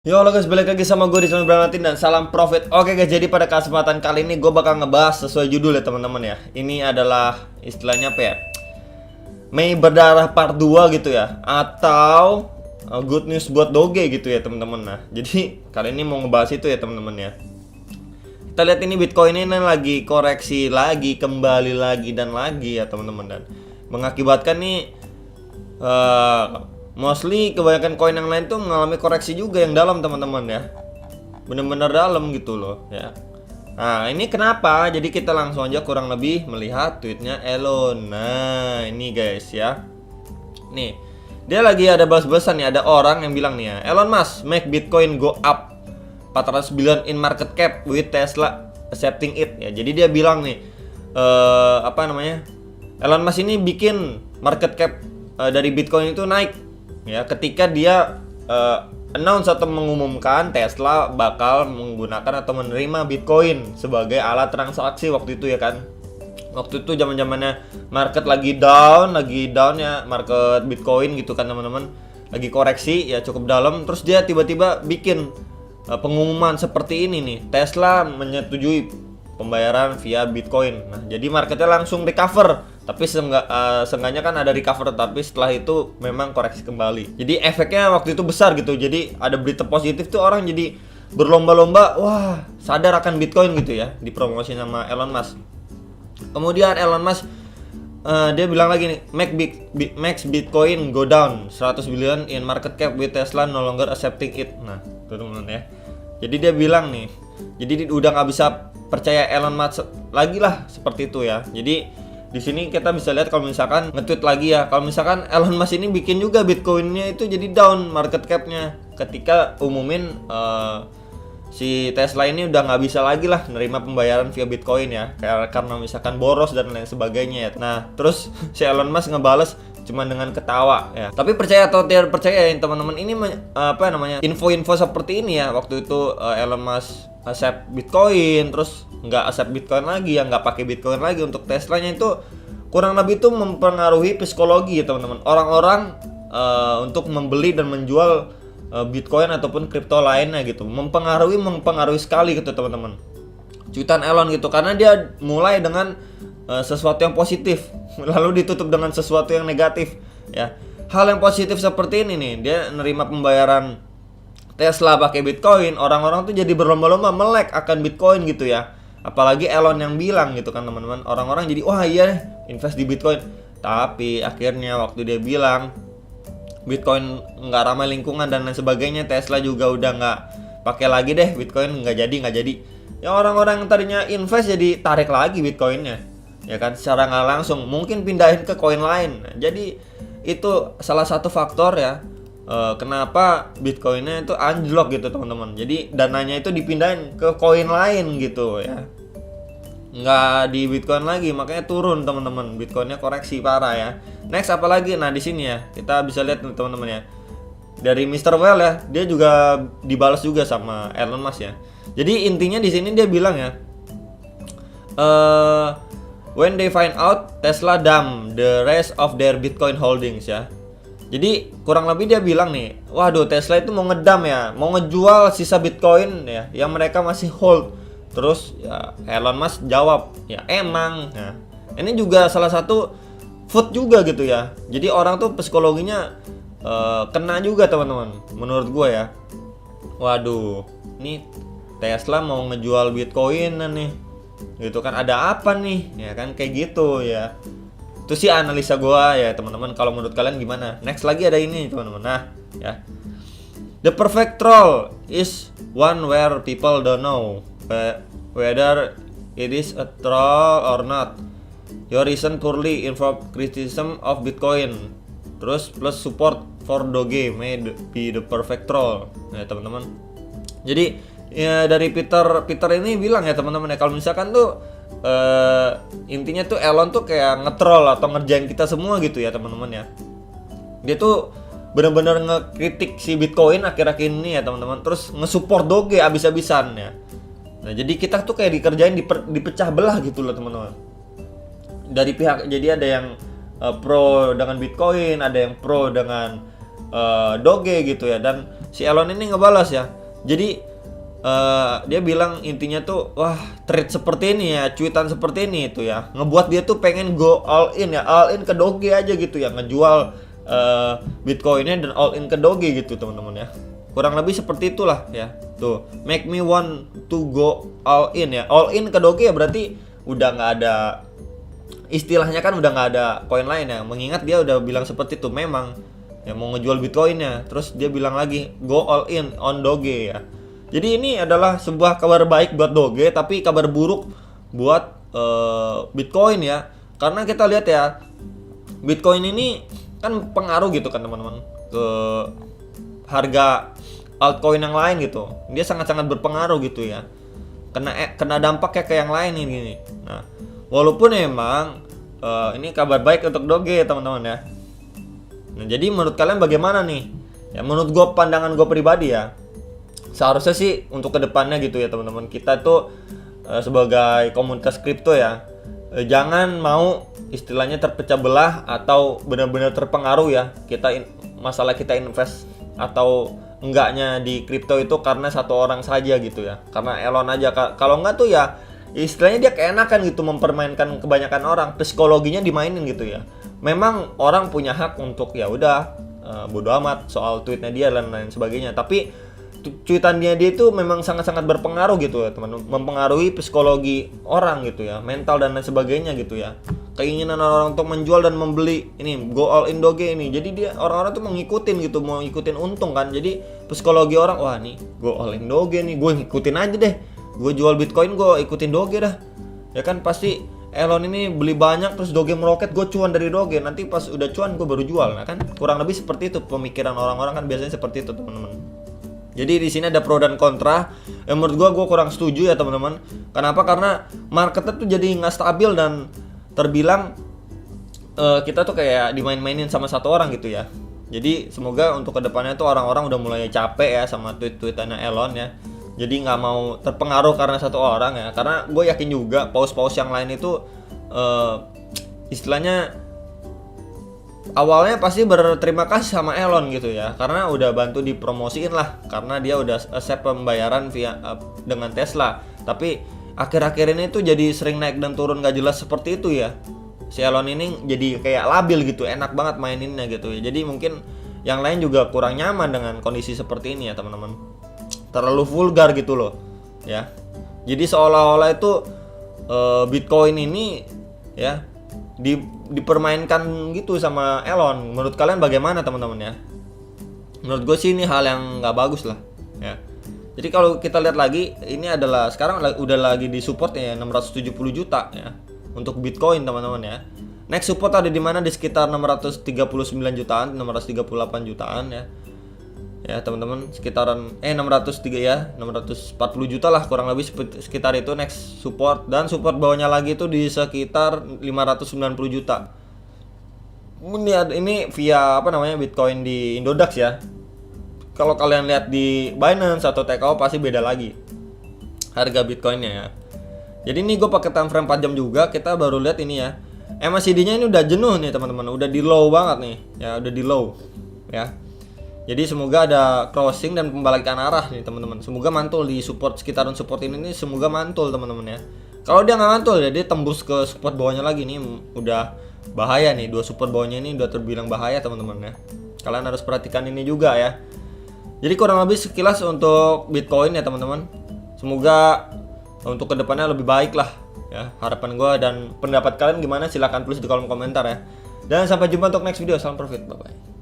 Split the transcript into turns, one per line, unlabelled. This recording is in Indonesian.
Yo halo guys, balik lagi sama gue di channel Branatin dan salam profit. Oke guys, jadi pada kesempatan kali ini gue bakal ngebahas sesuai judul ya teman-teman ya. Ini adalah istilahnya apa ya, Mei berdarah part 2 gitu ya, atau good news buat Doge gitu ya teman-teman. Nah jadi kali ini mau ngebahas itu ya teman-teman ya. Kita lihat ini Bitcoin ini lagi koreksi lagi, kembali lagi dan lagi ya teman-teman, dan mengakibatkan nih mostly kebanyakan koin yang lain tuh mengalami koreksi juga yang dalam teman-teman ya, bener-bener dalam gitu loh ya. Nah ini kenapa? Jadi kita langsung aja kurang lebih melihat tweetnya Elon. Nah ini guys ya, nih dia lagi ada balas-balasan nih, ada orang yang bilang nih ya, Elon Musk make Bitcoin go up 400 billion in market cap with Tesla accepting it ya. Jadi dia bilang nih apa namanya, Elon Musk ini bikin market cap dari Bitcoin itu naik ya ketika dia announce atau mengumumkan Tesla bakal menggunakan atau menerima Bitcoin sebagai alat transaksi waktu itu ya kan. Waktu itu zaman-zamannya market lagi down ya, market Bitcoin gitu kan teman-teman, lagi koreksi ya cukup dalam. Terus dia tiba-tiba bikin pengumuman seperti ini nih, Tesla menyetujui pembayaran via Bitcoin. Nah jadi marketnya langsung recover, tapi seenggaknya kan ada recover, tapi setelah itu memang koreksi kembali. Jadi efeknya waktu itu besar gitu. Jadi ada berita positif tuh, orang jadi berlomba-lomba, wah sadar akan Bitcoin gitu ya, dipromosi sama Elon Musk. Kemudian Elon Musk dia bilang lagi nih, makes Bitcoin go down 100 billion in market cap with Tesla no longer accepting it. Nah itu teman-teman ya. Jadi dia bilang nih, jadi udah nggak bisa percaya Elon Musk lagi lah, seperti itu ya. Jadi di sini kita bisa lihat kalau misalkan nge-tweet lagi ya, kalau misalkan Elon Musk ini bikin juga Bitcoinnya itu jadi down market capnya ketika umumin si Tesla ini udah nggak bisa lagi lah nerima pembayaran via Bitcoin ya, karena misalkan boros dan lain sebagainya ya. Nah terus si Elon Musk ngebales cuma dengan ketawa ya. Tapi percaya atau tidak percaya ya teman-teman, ini apa namanya, info-info seperti ini ya. Waktu itu Elon Musk accept Bitcoin, terus nggak accept Bitcoin lagi ya, nggak pakai Bitcoin lagi untuk Teslanya, itu kurang lebih itu mempengaruhi psikologi ya teman-teman, orang-orang untuk membeli dan menjual Bitcoin ataupun kripto lainnya gitu. Mempengaruhi sekali gitu teman-teman, cuitan Elon gitu, karena dia mulai dengan sesuatu yang positif lalu ditutup dengan sesuatu yang negatif ya. Hal yang positif seperti ini nih, dia nerima pembayaran Tesla pakai Bitcoin, orang-orang tuh jadi berlomba-lomba melek akan Bitcoin gitu ya. Apalagi Elon yang bilang gitu kan teman-teman, orang-orang jadi wah iya deh invest di Bitcoin. Tapi akhirnya waktu dia bilang Bitcoin nggak ramah lingkungan dan lain sebagainya, Tesla juga udah nggak pakai lagi deh Bitcoin, nggak jadi. Ya orang-orang yang tadinya invest jadi tarik lagi Bitcoinnya ya kan, secara nggak langsung mungkin pindahin ke koin lain. Nah, jadi itu salah satu faktor ya kenapa Bitcoinnya itu anjlok gitu teman-teman. Jadi dananya itu dipindahin ke koin lain gitu ya, nggak di Bitcoin lagi, makanya turun teman-teman, Bitcoinnya koreksi parah ya. Next apa lagi? Nah di sini ya kita bisa lihat teman-teman ya, dari Mr. Well ya, dia juga dibalas juga sama Elon Musk ya. Jadi intinya di sini dia bilang ya, when they find out Tesla dump the rest of their Bitcoin holdings ya. Jadi kurang lebih dia bilang nih, waduh Tesla itu mau ngedam ya, mau ngejual sisa Bitcoin ya yang mereka masih hold. Terus ya Elon Musk jawab, ya emang. Nah, ini juga salah satu food juga gitu ya. Jadi orang tuh psikologinya kena juga teman-teman, menurut gue ya. Waduh, ini Tesla mau ngejual Bitcoin nih, gitu kan, ada apa nih? Ya kan kayak gitu ya. Itu sih analisa gua ya teman-teman. Kalau menurut kalian gimana? Next lagi ada ini teman-teman. Nah, ya. The perfect troll is one where people don't know whether it is a troll or not. Your recent poorly informed criticism of Bitcoin, terus plus support for Doge may be the perfect troll. Ya teman-teman. Jadi ya dari Peter ini bilang ya teman-teman ya, kalau misalkan tuh intinya tuh Elon tuh kayak nge-troll atau ngerjain kita semua gitu ya teman-teman ya. Dia tuh benar-benar ngekritik si Bitcoin akhir-akhir ini ya teman-teman, terus nge-support Doge abis-abisan ya. Nah jadi kita tuh kayak dikerjain dipecah belah gitu loh teman-teman. Dari pihak, jadi ada yang pro dengan Bitcoin, ada yang pro dengan Doge gitu ya, dan si Elon ini ngebalas ya. Jadi dia bilang intinya tuh, wah trade seperti ini ya, cuitan seperti ini itu ya, ngebuat dia tuh pengen go all in ya, all in ke Doge aja gitu ya, ngejual Bitcoinnya dan all in ke Doge gitu teman-teman ya. Kurang lebih seperti itulah ya. Tuh, make me want to go all in ya. All in ke Doge ya berarti udah nggak ada, istilahnya kan udah nggak ada koin lain ya. Mengingat dia udah bilang seperti itu, memang ya mau ngejual Bitcoinnya. Terus dia bilang lagi go all in on Doge ya. Jadi ini adalah sebuah kabar baik buat Doge, tapi kabar buruk buat Bitcoin ya. Karena kita lihat ya, Bitcoin ini kan pengaruh gitu kan teman-teman ke harga altcoin yang lain gitu. Dia sangat-sangat berpengaruh gitu ya. Kena dampaknya ke yang lain ini. Nah, walaupun emang ini kabar baik untuk Doge teman-teman ya. Nah, jadi menurut kalian bagaimana nih? Ya menurut gue, pandangan gue pribadi ya, seharusnya sih untuk kedepannya gitu ya teman-teman, kita tuh sebagai komunitas kripto ya, jangan mau istilahnya terpecah belah atau benar-benar terpengaruh ya masalah kita invest atau enggaknya di kripto itu karena satu orang saja gitu ya, karena Elon aja. Kalau enggak tuh ya istilahnya dia keenakan gitu mempermainkan kebanyakan orang, psikologinya dimainin gitu ya. Memang orang punya hak untuk ya udah bodo amat soal tweetnya dia dan lain sebagainya, tapi cuitannya dia itu memang sangat-sangat berpengaruh gitu ya teman, mempengaruhi psikologi orang gitu ya, mental dan lain sebagainya gitu ya. Keinginan orang untuk menjual dan membeli ini go all in Doge ini, jadi dia orang-orang tuh mau ngikutin untung kan. Jadi psikologi orang, wah nih go all in Doge nih, gue ngikutin aja deh, gue jual Bitcoin gue ikutin Doge dah ya kan. Pasti Elon ini beli banyak terus Doge meroket, gue cuan dari Doge, nanti pas udah cuan gue baru jual. Nah kan kurang lebih seperti itu pemikiran orang-orang kan, biasanya seperti itu teman-teman. Jadi di sini ada pro dan kontra. Menurut gue kurang setuju ya teman-teman. Kenapa? Karena marketnya tuh jadi nggak stabil dan terbilang kita tuh kayak dimain-mainin sama satu orang gitu ya. Jadi semoga untuk kedepannya tuh orang-orang udah mulai capek ya sama tweet-tweetannya Elon ya. Jadi nggak mau terpengaruh karena satu orang ya. Karena gue yakin juga paus-paus yang lain itu istilahnya awalnya pasti berterima kasih sama Elon gitu ya, karena udah bantu dipromosiin lah, karena dia udah accept pembayaran via dengan Tesla. Tapi akhir-akhir ini tuh jadi sering naik dan turun gak jelas seperti itu ya. Si Elon ini jadi kayak labil gitu, enak banget maininnya gitu ya. Jadi mungkin yang lain juga kurang nyaman dengan kondisi seperti ini ya teman-teman. Terlalu vulgar gitu loh ya. Jadi seolah-olah itu Bitcoin ini ya dipermainkan gitu sama Elon. Menurut kalian bagaimana teman-teman ya? Menurut gue sih ini hal yang nggak bagus lah ya. Jadi kalau kita lihat lagi, ini adalah sekarang udah lagi di support ya 670 juta ya untuk Bitcoin teman-teman ya. Next support ada di mana, di sekitar 639 jutaan, 638 jutaan ya. Ya teman-teman, sekitaran 640 juta lah kurang lebih sekitar itu next support. Dan support bawahnya lagi itu di sekitar 590 juta. Ini via Bitcoin di Indodax ya. Kalau kalian lihat di Binance atau TKO pasti beda lagi harga Bitcoinnya ya. Jadi ini gue pakai time frame 4 jam juga. Kita baru lihat ini ya, MACD-nya ini udah jenuh nih teman-teman, udah di low banget nih ya, udah di low ya. Jadi semoga ada crossing dan pembalikan arah nih teman-teman. Semoga mantul di support, sekitaran support ini nih, semoga mantul teman-teman ya. Kalau dia nggak mantul ya, dia tembus ke support bawahnya lagi nih, udah bahaya nih. Dua support bawahnya ini udah terbilang bahaya teman-teman ya. Kalian harus perhatikan ini juga ya. Jadi kurang lebih sekilas untuk Bitcoin ya teman-teman. Semoga untuk kedepannya lebih baik lah ya, harapan gue. Dan pendapat kalian gimana, silahkan tulis di kolom komentar ya. Dan sampai jumpa untuk next video. Salam profit, bye bye.